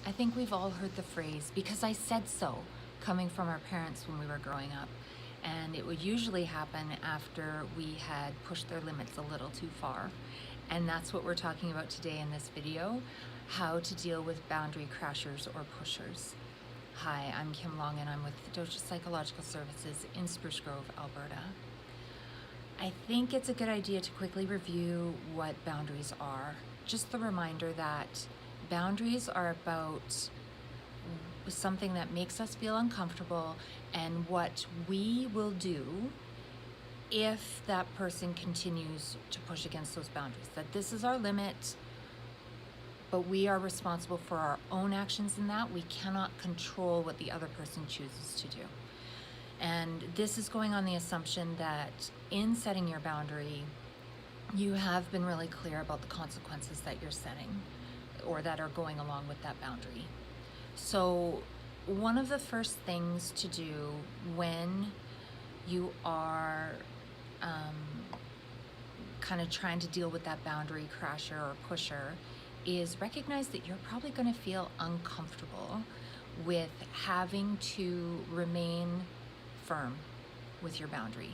I think we've all heard the phrase, because I said so, coming from our parents when we were growing up. And it would usually happen after we had pushed their limits a little too far. And that's what we're talking about today in this video, how to deal with boundary crashers or pushers. Hi, I'm Kim Long and I'm with Dosha Psychological Services in Spruce Grove, Alberta. I think it's a good idea to quickly review what boundaries are. Just the reminder that boundaries are about something that makes us feel uncomfortable and what we will do if that person continues to push against those boundaries. That this is our limit, but we are responsible for our own actions in that. We cannot control what the other person chooses to do. And this is going on the assumption that in setting your boundary, you have been really clear about the consequences that you're setting or that are going along with that boundary. So one of the first things to do when you are kind of trying to deal with that boundary crasher or pusher is recognize that you're probably going to feel uncomfortable with having to remain firm with your boundary.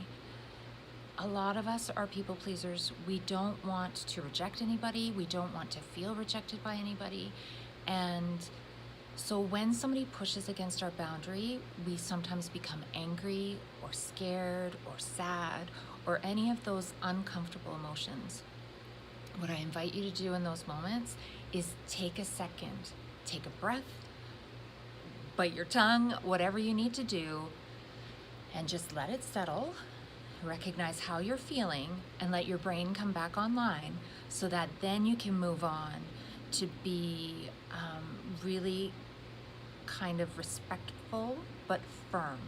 A lot of us are people pleasers. We don't want to reject anybody. We don't want to feel rejected by anybody. And so when somebody pushes against our boundary, we sometimes become angry or scared or sad or any of those uncomfortable emotions. What I invite you to do in those moments is take a second, take a breath, bite your tongue, whatever you need to do, and just let it settle. Recognize how you're feeling and let your brain come back online so that then you can move on to be really kind of respectful but firm.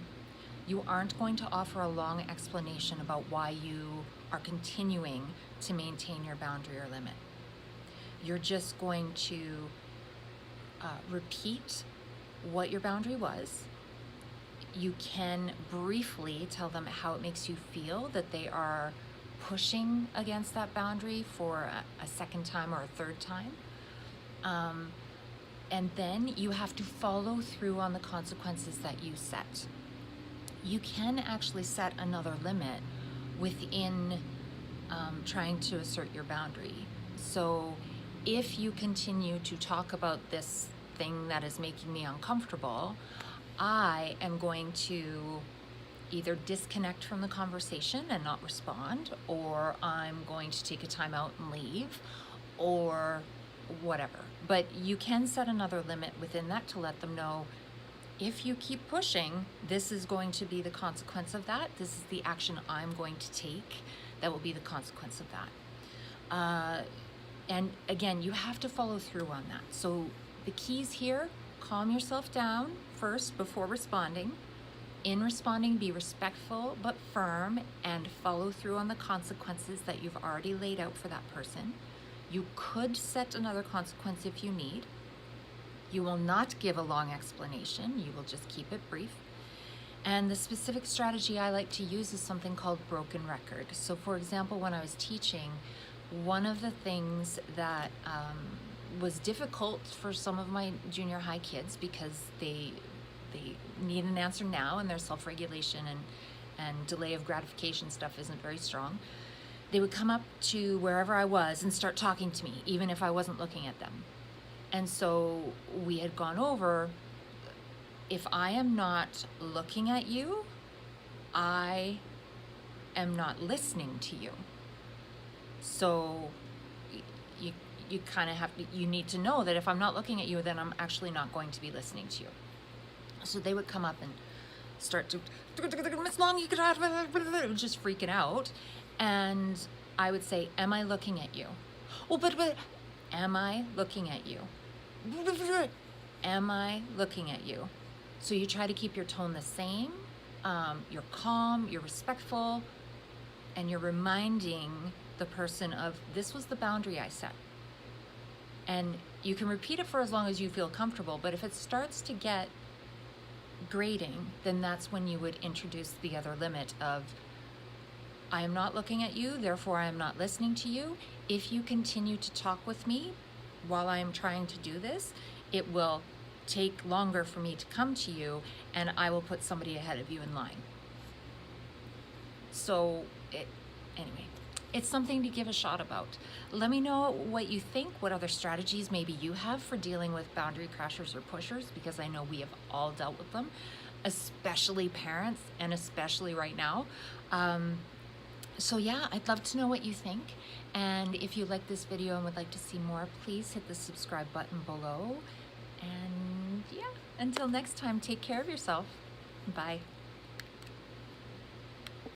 You aren't going to offer a long explanation about why you are continuing to maintain your boundary or limit. You're just going to repeat what your boundary was. You can briefly tell them how it makes you feel that they are pushing against that boundary for a second time or a third time. And then you have to follow through on the consequences that you set. You can actually set another limit within trying to assert your boundary. So if you continue to talk about this thing that is making me uncomfortable, I am going to either disconnect from the conversation and not respond, or I'm going to take a time out and leave, or whatever. But you can set another limit within that to let them know, if you keep pushing, this is going to be the consequence of that. This is the action I'm going to take that will be the consequence of that. And again, you have to follow through on that. So the keys here: calm yourself down first before responding. In responding, be respectful but firm and follow through on the consequences that you've already laid out for that person. You could set another consequence if you need. You will not give a long explanation. You will just keep it brief. And the specific strategy I like to use is something called broken record. So for example, when I was teaching, one of the things that was difficult for some of my junior high kids, because they need an answer now and their self-regulation and delay of gratification stuff isn't very strong, they would come up to wherever I was and start talking to me, even if I wasn't looking at them. And so we had gone over, if I am not looking at you, I am not listening to you. So you kind of have to, you need to know that if I'm not looking at you, then I'm actually not going to be listening to you. So they would come up and start to, Miss Long, you could just freaking out. And I would say, am I looking at you? Oh, but am I looking at you? Am I looking at you? So you try to keep your tone the same. You're calm, you're respectful, and you're reminding the person of, this was the boundary I set. And you can repeat it for as long as you feel comfortable, but if it starts to get grating, then that's when you would introduce the other limit of, I am not looking at you, therefore I am not listening to you. If you continue to talk with me while I am trying to do this, it will take longer for me to come to you, and I will put somebody ahead of you in line. So anyway, it's something to give a shot about. Let me know what you think, what other strategies maybe you have for dealing with boundary crashers or pushers, because I know we have all dealt with them, especially parents, and especially right now. So yeah, I'd love to know what you think. And if you like this video and would like to see more, please hit the subscribe button below. And yeah, until next time, take care of yourself. Bye.